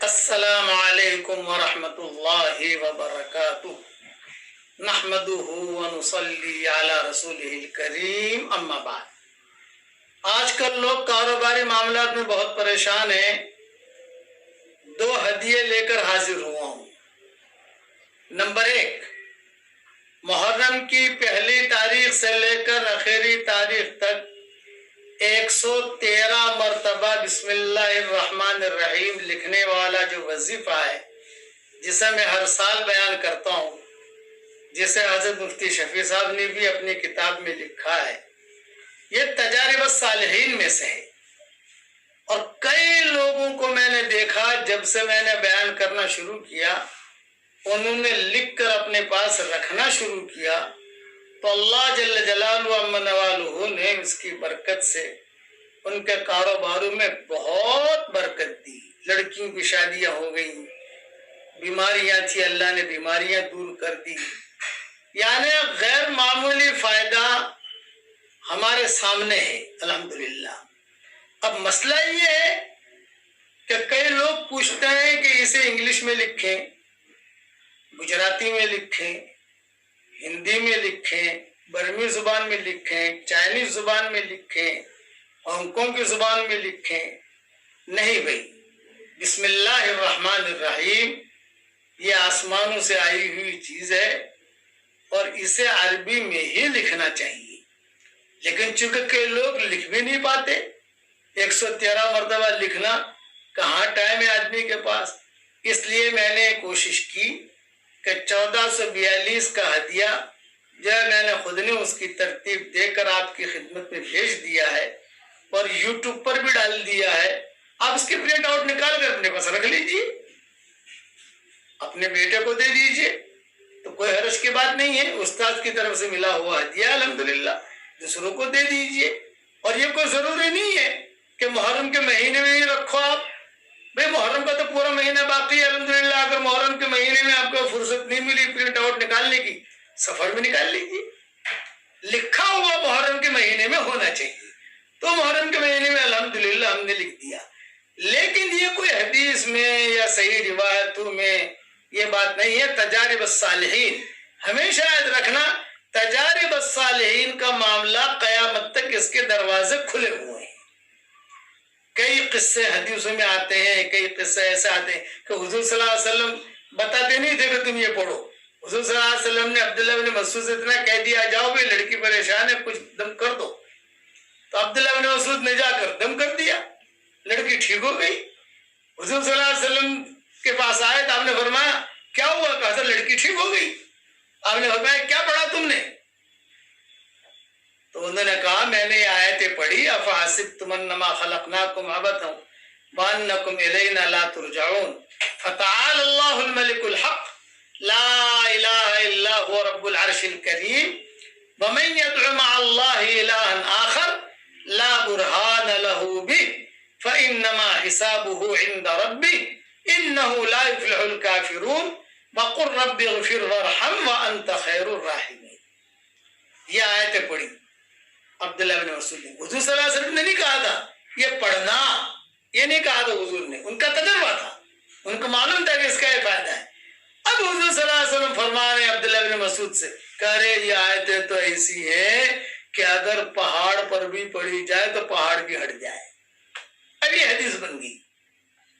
السلام علیکم ورحمۃ اللہ وبرکاتہ نحمدہ ونصلی علی رسولہ الکریم اما بعد۔ آج کل لوگ کاروباری معاملات میں بہت پریشان ہیں۔ دو ہدیے لے کر حاضر ہوا ہوں۔ نمبر 1، محرم کی پہلی تاریخ سے لے کر آخری تاریخ تک 113 مرتبہ بسم اللہ الرحمن الرحیم لکھنے والا جو وظیفہ ہے، جسے میں ہر سال بیان کرتا ہوں، جسے حضرت مفتی شفیع صاحب نے بھی اپنی کتاب میں لکھا ہے، یہ تجارب الصالحین میں سے ہے۔ اور کئی لوگوں کو میں نے دیکھا، جب سے میں نے بیان کرنا شروع کیا، انہوں نے لکھ کر اپنے پاس رکھنا شروع کیا، تو اللہ جل جلالہ عم نوالہ نے اس کی برکت سے ان کے کاروباروں میں بہت برکت دی۔ لڑکیوں کی شادیاں ہو گئیں، بیماریاں تھی، اللہ نے بیماریاں دور کر دی، یعنی غیر معمولی فائدہ ہمارے سامنے ہے الحمدللہ۔ اب مسئلہ یہ ہے کہ کئی لوگ پوچھتے ہیں کہ اسے انگلش میں لکھیں، گجراتی میں لکھیں، ہندی میں لکھیں، برمی زبان میں لکھیں، چائنیز زبان میں لکھیں، ہانگ کانگ کی زبان میں لکھیں۔ نہیں بھائی، بسم اللہ الرحمن الرحیم یہ آسمانوں سے آئی ہوئی چیز ہے اور اسے عربی میں ہی لکھنا چاہیے، لیکن چونکہ کئی لوگ لکھ بھی نہیں پاتے، 113 مرتبہ لکھنا کہاں ٹائم ہے آدمی کے پاس، اس لیے میں نے کوشش کی کہ 1442 کا ہدیہ جو ہے میں نے خود نے اس کی ترتیب دے کر آپ کی خدمت میں بھیج دیا ہے اور یوٹیوب پر بھی ڈال دیا ہے۔ آپ اس کی پرنٹ آؤٹ نکال کر اپنے پاس رکھ لیجئے، اپنے بیٹے کو دے دیجئے، تو کوئی حرج کی بات نہیں ہے۔ استاد کی طرف سے ملا ہوا ہدیہ الحمدللہ دوسروں کو دے دیجئے۔ اور یہ کوئی ضروری نہیں ہے کہ محرم کے مہینے میں ہی رکھو آپ، بھئی محرم کا تو پورا مہینہ باقی ہے الحمدللہ۔ اگر محرم کے مہینے میں آپ کو فرصت نہیں ملی پرنٹ آؤٹ نکالنے کی، سفر میں نکال لیجیے۔ لکھا ہوا محرم کے مہینے میں ہونا چاہیے، تو محرم کے مہینے میں الحمدللہ ہم نے لکھ دیا۔ لیکن یہ کوئی حدیث میں یا صحیح روایتوں میں یہ بات نہیں ہے۔ تجارب الصالحین ہمیشہ یاد رکھنا، تجارب الصالحین کا معاملہ قیامت تک اس کے دروازے کھلے ہوئے ہیں۔ کئی قصے حدیثوں میں آتے ہیں، کئی قصے ایسے آتے ہیں کہ حضور صلی اللہ علیہ وسلم بتاتے نہیں تھے کہ تم یہ پڑھو۔ حضور صلی اللہ علیہ وسلم نے عبداللہ بن مسعود سے اتنا کہہ دیا، جاؤ بھائی لڑکی پریشان ہے، کچھ دم کر دو، تو عبداللہ بن مسعود نے جا کر دم کر دیا، لڑکی ٹھیک ہو گئی۔ حضور صلی اللہ علیہ وسلم کے پاس آئے تو آپ نے فرمایا کیا ہوا؟ کہا تھا لڑکی ٹھیک ہو گئی۔ آپ نے فرمایا کیا پڑھا تم نے؟ تو انہوں نے کہا میں نے یہ آیتیں پڑھی، افحسبتم انما خلقناکم عبثا وانکم الینا لا ترجعون فتعالی اللہ الملک الحق لا الہ الا هو رب العرش الکریم ومن يدع مع الله الها آخر لا برهان له به فانما حسابه عند ربه انه لا يفلح الكافرون وقل رب اغفر وارحم وانت خیر الراحمین۔ یہ آیتیں پڑھی عبداللہ بن مسعود نے۔ حضور صلی اللہ علیہ وسلم نے نہیں کہا تھا یہ پڑھنا، یہ نہیں کہا تھا حضور نے، ان کا تجربہ تھا، ان کو معلوم تھا کہ اس کا یہ فائدہ ہے۔ اب حضور صلی اللہ علیہ وسلم فرما رہے ہیں عبداللہ بن مسعود سے، کہہ رہے یہ آیتیں تو ایسی ہیں کہ اگر پہاڑ پر بھی پڑھی جائے تو پہاڑ بھی ہٹ جائے۔ اب یہ حدیث بن گئی،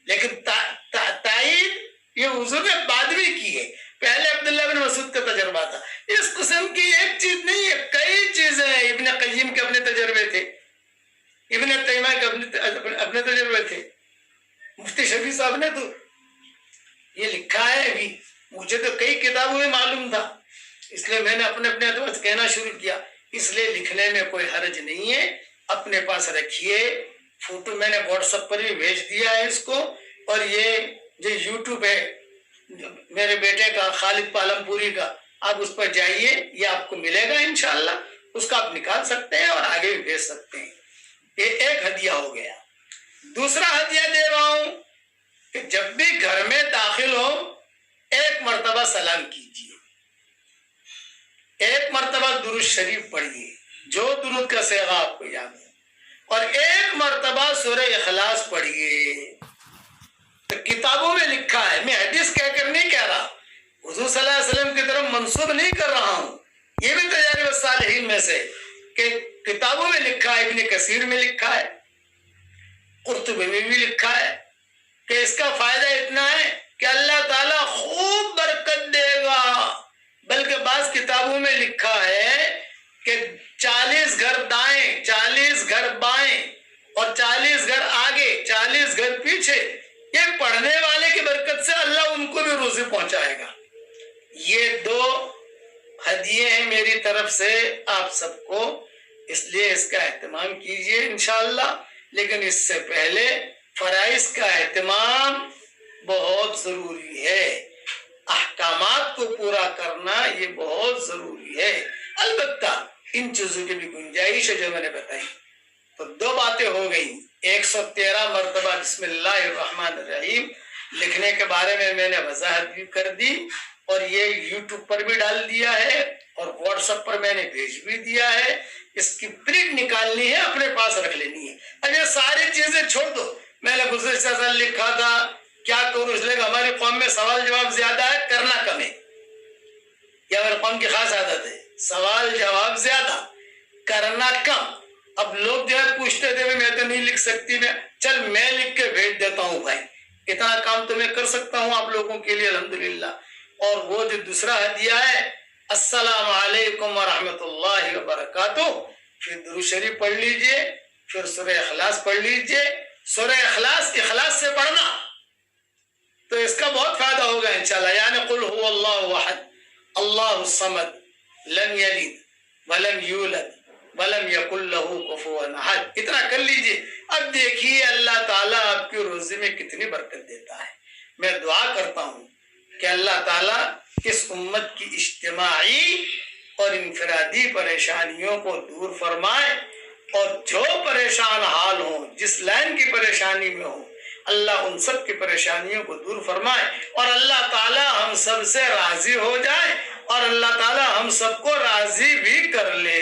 لیکن تائید یہ حضور نے بعد میں کی ہے، پہلے عبداللہ بن مسعود کا تجربہ تھا۔ اس قسم کی ایک چیز نہیں ہے، کئی چیزیں ہیں۔ ابن قیم کے اپنے تجربے تھے، ابن تیمیہ کے اپنے تجربے تھے، مفتی شفیع صاحب نے تو یہ لکھا ہے ابھی، مجھے تو کئی کتابوں میں معلوم تھا، اس لیے میں نے اپنے ادوار کہنا شروع کیا۔ اس لیے لکھنے میں کوئی حرج نہیں ہے، اپنے پاس رکھیے۔ فوٹو میں نے واٹس ایپ پر بھی بھیج دیا ہے اس کو، اور یہ جو یوٹیوب ہے میرے بیٹے کا خالد پالم پوری کا، آپ اس پر جائیے، یہ آپ کو ملے گا انشاءاللہ، اس کا آپ نکال سکتے ہیں اور آگے بھی بھیج سکتے ہیں۔ یہ ایک ہدیہ ہو گیا۔ دوسرا ہدیہ دے رہا ہوں کہ جب بھی گھر میں داخل ہو 1 مرتبہ سلام کیجیے، 1 مرتبہ درود شریف پڑھیے، جو درود کا صیغہ آپ کو یاد ہے، اور 1 مرتبہ سورہ اخلاص پڑھیے۔ تو کتابوں میں حضور صلی اللہ علیہ وسلم کی طرف منسوب نہیں کر رہا ہوں، یہ بھی تجارب الصالحین میں سے کہ کتابوں میں لکھا ہے، ابن کثیر میں لکھا ہے، قرطبی میں بھی لکھا ہے کہ اس کا فائدہ اتنا ہے کہ اللہ تعالیٰ خوب برکت دے گا۔ بلکہ بعض کتابوں میں لکھا ہے کہ 40 گھر دائیں، 40 گھر بائیں اور 40 گھر آگے، 40 گھر پیچھے، یہ پڑھنے والے کی برکت سے اللہ ان کو بھی روزی پہنچائے گا۔ یہ 2 ہدیے ہیں میری طرف سے آپ سب کو، اس لیے اس کا اہتمام کیجئے انشاءاللہ۔ لیکن اس سے پہلے فرائض کا اہتمام بہت ضروری ہے، احکامات کو پورا کرنا یہ بہت ضروری ہے۔ البتہ ان چیزوں کی بھی گنجائش ہے جو میں نے بتائی۔ تو 2 باتیں ہو گئی، 113 مرتبہ بسم اللہ الرحمن الرحیم لکھنے کے بارے میں نے وضاحت بھی کر دی، اور یہ یوٹیوب پر بھی ڈال دیا ہے اور واٹس ایپ پر میں نے بھیج بھی دیا ہے۔ اس کی پرنٹ نکالنی ہے، اپنے پاس رکھ لینی ہے۔ اب یہ ساری چیزیں چھوڑ دو، میں نے گزشتہ سال لکھا تھا کیا کروں، اس لیے کہ ہماری قوم میں سوال جواب زیادہ ہے، کرنا کم ہے، یہ ہماری قوم کی خاص عادت ہے، سوال جواب زیادہ کرنا کم۔ اب لوگ جو ہے پوچھتے تھے میں تو نہیں لکھ سکتی، چل میں لکھ کے بھیج دیتا ہوں بھائی، اتنا کام تو میں کر سکتا ہوں آپ لوگوں کے لیے الحمدللہ۔ اور وہ جو دوسرا ہدیہ ہے، السلام علیکم ورحمۃ اللہ وبرکاتہ، پھر درود شریف پڑھ لیجئے، پھر سورہ اخلاص پڑھ لیجئے۔ سورہ اخلاص سے پڑھنا تو اس کا بہت فائدہ ہوگا انشاءاللہ، یعنی قل هو اللہ احد اللہ الصمد لم یلد ولم یولد ولم یکن له کفوا احد، اتنا کر لیجئے۔ اب دیکھیے اللہ تعالیٰ آپ کی روزی میں کتنی برکت دیتا ہے۔ میں دعا کرتا ہوں کہ اللہ تعالیٰ اس امت کی اجتماعی اور انفرادی پریشانیوں کو دور فرمائے، اور جو پریشان حال ہوں، جس لائن کی پریشانی میں ہوں، اللہ ان سب کی پریشانیوں کو دور فرمائے، اور اللہ تعالیٰ ہم سب سے راضی ہو جائے، اور اللہ تعالیٰ ہم سب کو راضی بھی کر لے۔